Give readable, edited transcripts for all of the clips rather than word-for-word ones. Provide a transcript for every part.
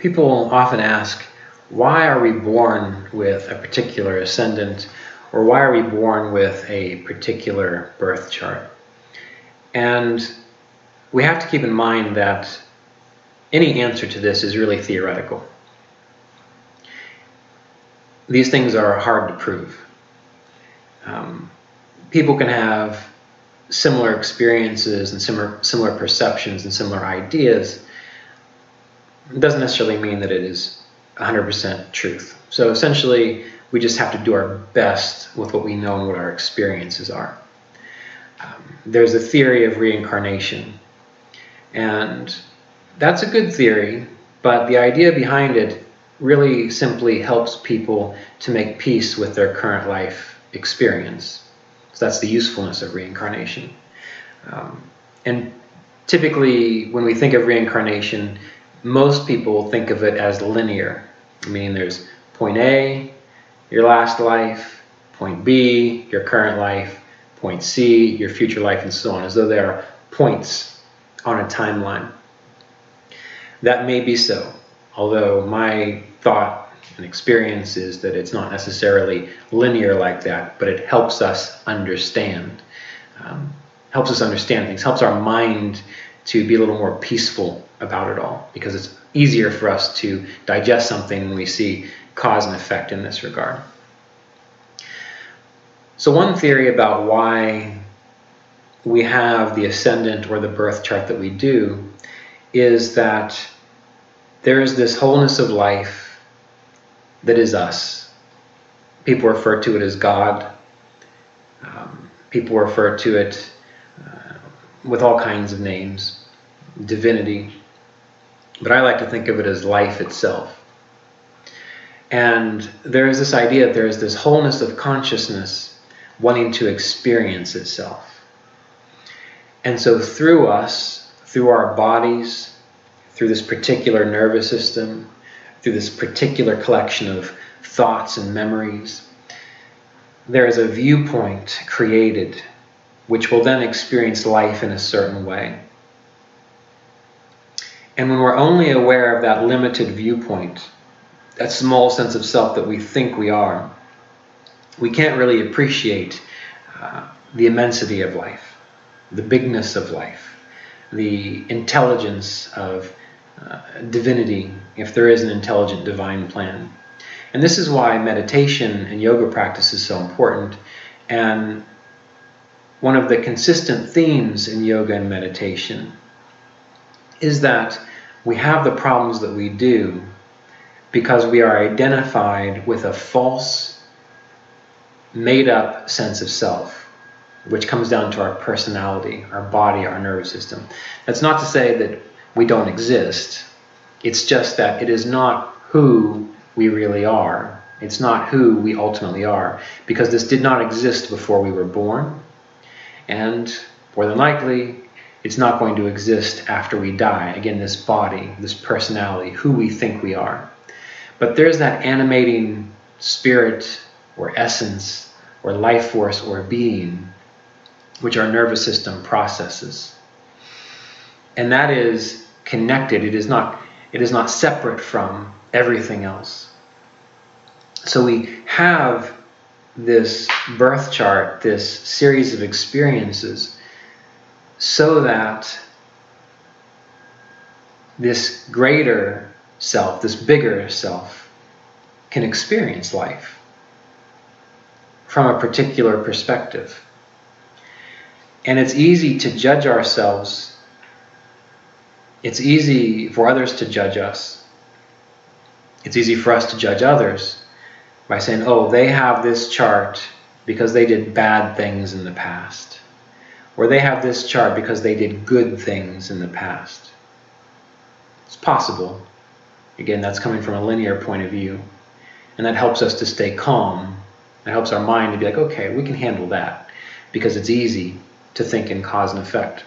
People often ask, why are we born with a particular ascendant, or why are we born with a particular birth chart? And we have to keep in mind that any answer to this is really theoretical. These things are hard to prove. People can have similar experiences and similar perceptions and similar ideas. It doesn't necessarily mean that it is 100% truth. So essentially, we just have to do our best with what we know and what our experiences are. There's a theory of reincarnation, and that's a good theory, but the idea behind it really simply helps people to make peace with their current life experience. So that's the usefulness of reincarnation. And typically, when we think of reincarnation, most people think of it as linear. Meaning there's point A, your last life, point B, your current life, point C, your future life, and so on, as though there are points on a timeline. That may be so, although my thought and experience is that it's not necessarily linear like that, but it helps us understand. Helps us understand things, helps our mind to be a little more peaceful about it all, because it's easier for us to digest something when we see cause and effect in this regard. So one theory about why we have the ascendant or the birth chart that we do is that there is this wholeness of life that is us. People refer to it as God. People refer to it with all kinds of names, divinity. But I like to think of it as life itself. And there is this idea that there is this wholeness of consciousness wanting to experience itself. And so through us, through our bodies, through this particular nervous system, through this particular collection of thoughts and memories, there is a viewpoint created which will then experience life in a certain way. And when we're only aware of that limited viewpoint, that small sense of self that we think we are, we can't really appreciate the immensity of life, the bigness of life, the intelligence of divinity, if there is an intelligent divine plan. And this is why meditation and yoga practice is so important. And one of the consistent themes in yoga and meditation is that we have the problems that we do because we are identified with a false, made-up sense of self, which comes down to our personality, our body, our nervous system. That's not to say that we don't exist. It's just that it is not who we really are. It's not who we ultimately are, because this did not exist before we were born, and more than likely, it's not going to exist after we die. Again, this body, this personality, who we think we are. But there's that animating spirit or essence or life force or being which our nervous system processes. And that is connected. It is not separate from everything else. So we have this birth chart, this series of experiences, so that this greater self, this bigger self, can experience life from a particular perspective. And it's easy to judge ourselves. It's easy for others to judge us. It's easy for us to judge others by saying, oh, they have this chart because they did bad things in the past. Or they have this chart because they did good things in the past. It's possible. Again, that's coming from a linear point of view. And that helps us to stay calm. It helps our mind to be like, okay, we can handle that, because it's easy to think in cause and effect.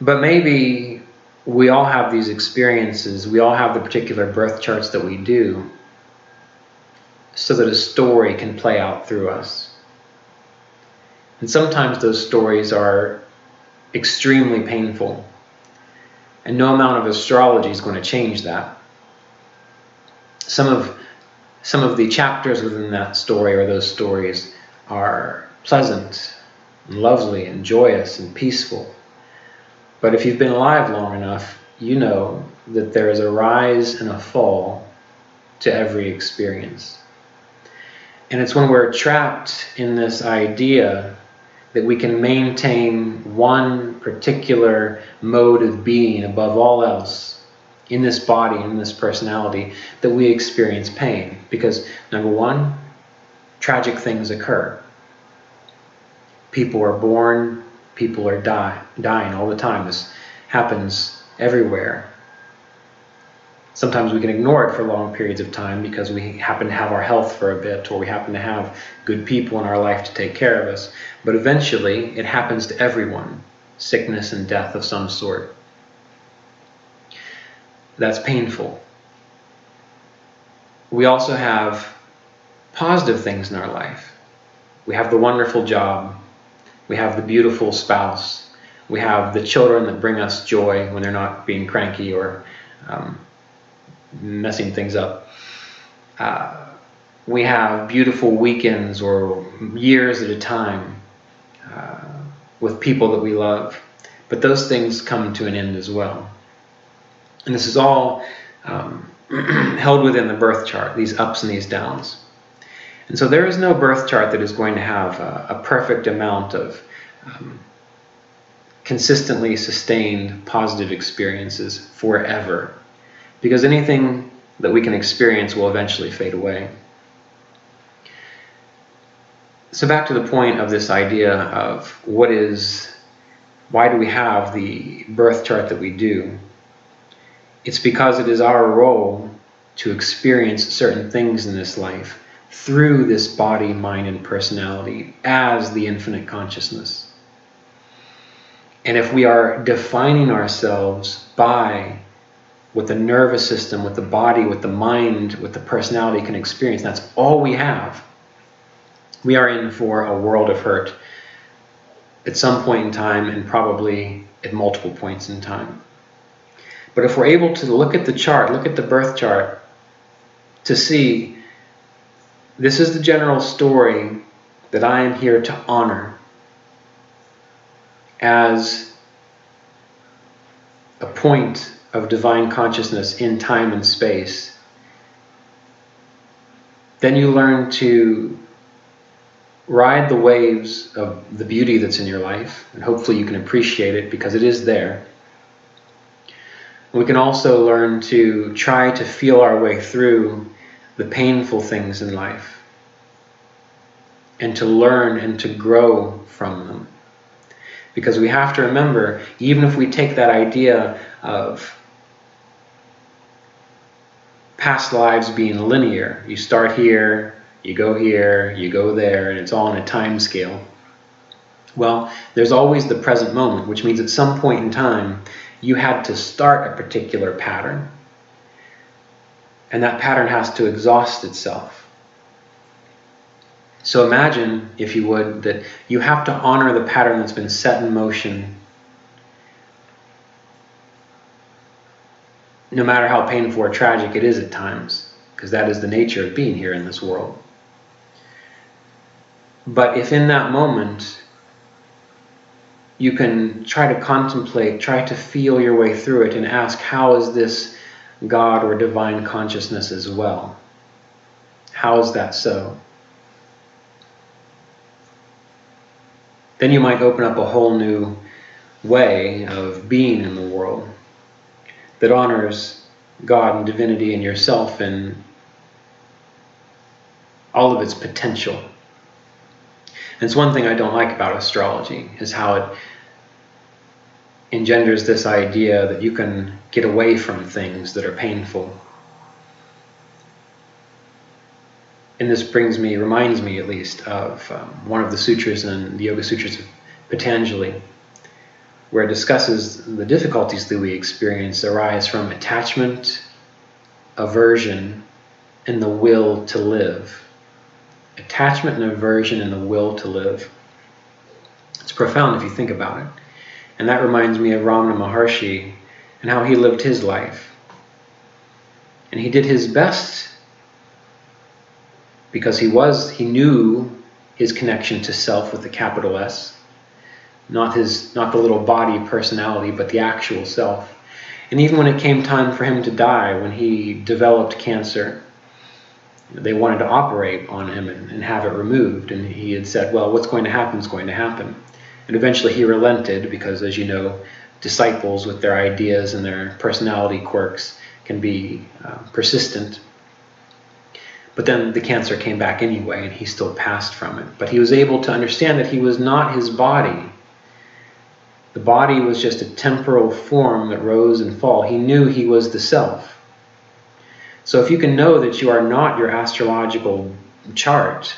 But maybe we all have these experiences, we all have the particular birth charts that we do, so that a story can play out through us. And sometimes those stories are extremely painful. And no amount of astrology is going to change that. Some of the chapters within that story, or those stories, are pleasant and lovely and joyous and peaceful. But if you've been alive long enough, you know that there is a rise and a fall to every experience. And it's when we're trapped in this idea that we can maintain one particular mode of being above all else in this body, in this personality, that we experience pain. Because, number one, tragic things occur. People are born, people are dying all the time. This happens everywhere. Sometimes we can ignore it for long periods of time because we happen to have our health for a bit, or we happen to have good people in our life to take care of us. But eventually, it happens to everyone. Sickness and death of some sort. That's painful. We also have positive things in our life. We have the wonderful job. We have the beautiful spouse. We have the children that bring us joy when they're not being cranky or messing things up. We have beautiful weekends or years at a time with people that we love. But those things come to an end as well. And this is all held within the birth chart, these ups and these downs. And so there is no birth chart that is going to have a perfect amount of consistently sustained positive experiences forever. Because anything that we can experience will eventually fade away. So back to the point of this idea of why do we have the birth chart that we do? It's because it is our role to experience certain things in this life through this body, mind, and personality as the infinite consciousness. And if we are defining ourselves by what the nervous system, what the body, what the mind, what the personality can experience, that's all we have, we are in for a world of hurt at some point in time, and probably at multiple points in time. But if we're able to look at the chart, look at the birth chart, to see this is the general story that I am here to honor as a point of divine consciousness in time and space, then you learn to ride the waves of the beauty that's in your life, and hopefully you can appreciate it because it is there. We can also learn to try to feel our way through the painful things in life and to learn and to grow from them. Because we have to remember, even if we take that idea of past lives being linear, you start here, you go there, and it's all on a time scale. Well, there's always the present moment, which means at some point in time, you had to start a particular pattern. And that pattern has to exhaust itself. So imagine, if you would, that you have to honor the pattern that's been set in motion, no matter how painful or tragic it is at times, because that is the nature of being here in this world. But if in that moment you can try to contemplate, try to feel your way through it and ask, how is this God or divine consciousness as well? How is that so? Then you might open up a whole new way of being in the world that honors God and divinity and yourself and all of its potential. And it's one thing I don't like about astrology, is how it engenders this idea that you can get away from things that are painful. And this reminds me at least of one of the sutras in the Yoga Sutras of Patanjali, where it discusses the difficulties that we experience arise from attachment, aversion, and the will to live. Attachment and aversion and the will to live. It's profound if you think about it. And that reminds me of Ramana Maharshi and how he lived his life. And he did his best because he knew his connection to self with the capital S, not the little body personality, but the actual self. And even when it came time for him to die, when he developed cancer, they wanted to operate on him and have it removed. And he had said, well, what's going to happen is going to happen. And eventually he relented because, as you know, disciples with their ideas and their personality quirks can be persistent. But then the cancer came back anyway, and he still passed from it. But he was able to understand that he was not his body. The body was just a temporal form that rose and fell. He knew he was the self. So if you can know that you are not your astrological chart,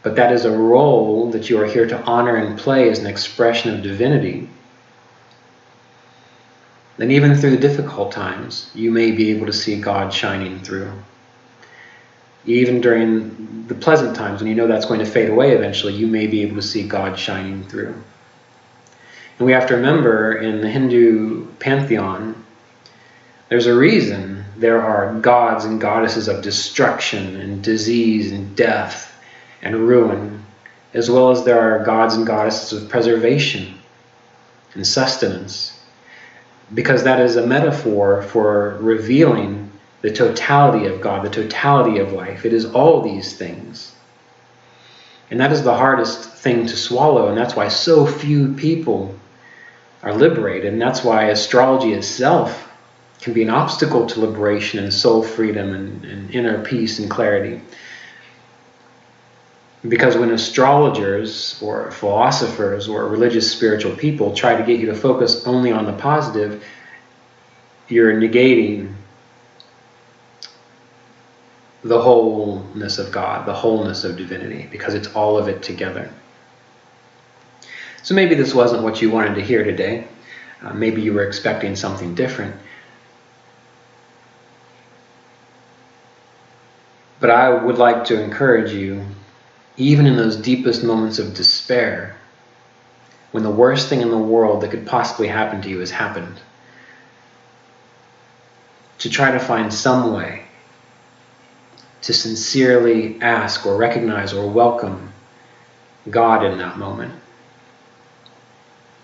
but that is a role that you are here to honor and play as an expression of divinity, then even through the difficult times, you may be able to see God shining through. Even during the pleasant times, when you know that's going to fade away eventually, you may be able to see God shining through. And we have to remember, in the Hindu pantheon, there's a reason there are gods and goddesses of destruction and disease and death and ruin, as well as there are gods and goddesses of preservation and sustenance, because that is a metaphor for revealing the totality of God, the totality of life. It is all these things. And that is the hardest thing to swallow, and that's why so few people are liberated, and that's why astrology itself can be an obstacle to liberation and soul freedom and inner peace and clarity. Because when astrologers or philosophers or religious spiritual people try to get you to focus only on the positive, you're negating the wholeness of God, the wholeness of divinity, because it's all of it together. So maybe this wasn't what you wanted to hear today. Maybe you were expecting something different. But I would like to encourage you, even in those deepest moments of despair, when the worst thing in the world that could possibly happen to you has happened, to try to find some way to sincerely ask or recognize or welcome God in that moment.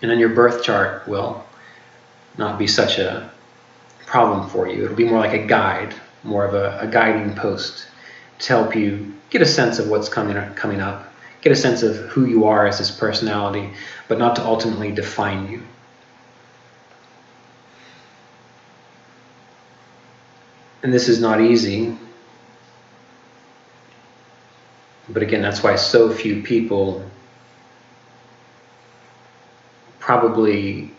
And then your birth chart will not be such a problem for you. It'll be more like a guide, more of a guiding post to help you get a sense of what's coming up, get a sense of who you are as this personality, but not to ultimately define you. And this is not easy. But again, that's why so few people probably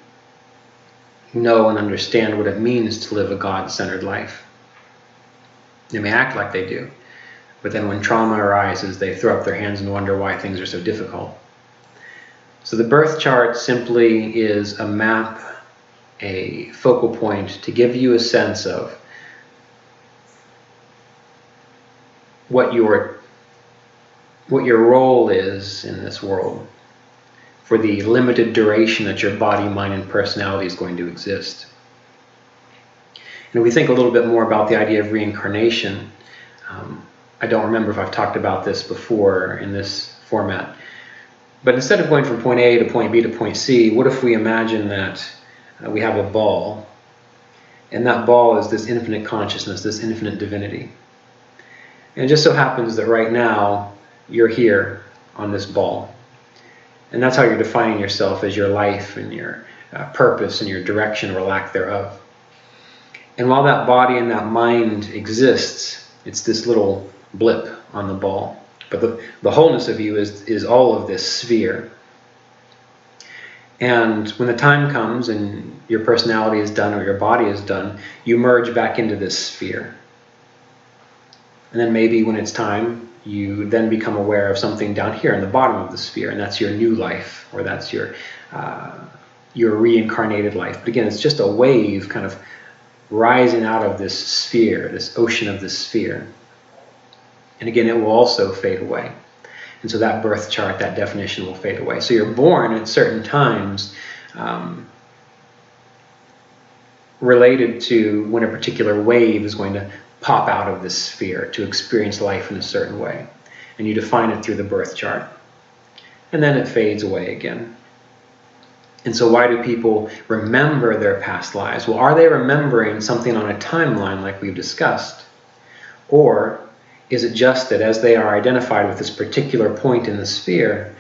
know and understand what it means to live a God-centered life. They may act like they do, but then when trauma arises, they throw up their hands and wonder why things are so difficult. So the birth chart simply is a map, a focal point to give you a sense of what your role is in this world for the limited duration that your body, mind, and personality is going to exist. And if we think a little bit more about the idea of reincarnation, I don't remember if I've talked about this before in this format, but instead of going from point A to point B to point C, what if we imagine that we have a ball, and that ball is this infinite consciousness, this infinite divinity. And it just so happens that right now, you're here on this ball. And that's how you're defining yourself, as your life and your purpose and your direction or lack thereof. And while that body and that mind exists, it's this little blip on the ball. But the wholeness of you is all of this sphere. And when the time comes and your personality is done or your body is done, you merge back into this sphere. And then maybe when it's time, you then become aware of something down here in the bottom of the sphere, and that's your new life, or that's your reincarnated life. But again, it's just a wave kind of rising out of this sphere, this ocean of this sphere. And again, it will also fade away. And so that birth chart, that definition will fade away. So you're born at certain times related to when a particular wave is going to pop out of this sphere to experience life in a certain way. And you define it through the birth chart. And then it fades away again. And so why do people remember their past lives? Well, are they remembering something on a timeline like we've discussed? Or is it just that as they are identified with this particular point in the sphere,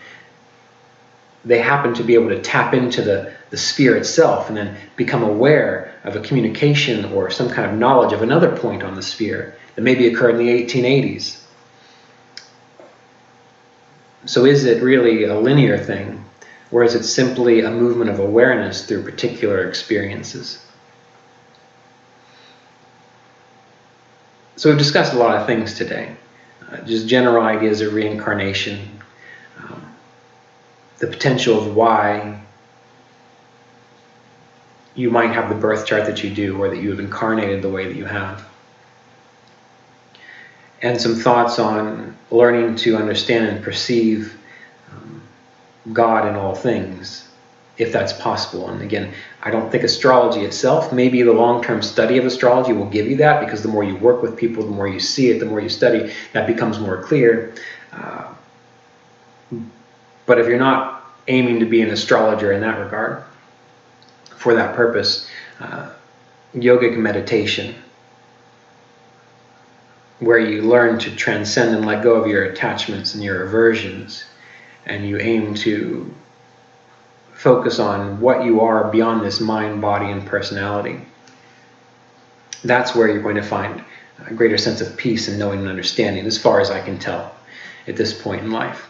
they happen to be able to tap into the sphere itself and then become aware of a communication or some kind of knowledge of another point on the sphere that maybe occurred in the 1880s? So is it really a linear thing, or is it simply a movement of awareness through particular experiences? So we've discussed a lot of things today, just general ideas of reincarnation, the potential of why you might have the birth chart that you do, or that you have incarnated the way that you have. And some thoughts on learning to understand and perceive God in all things, if that's possible. And again, I don't think astrology itself, maybe the long-term study of astrology will give you that, because the more you work with people, the more you see it, the more you study, that becomes more clear. But if you're not aiming to be an astrologer in that regard, for that purpose, yogic meditation, where you learn to transcend and let go of your attachments and your aversions, and you aim to focus on what you are beyond this mind, body, and personality. That's where you're going to find a greater sense of peace and knowing and understanding, as far as I can tell at this point in life.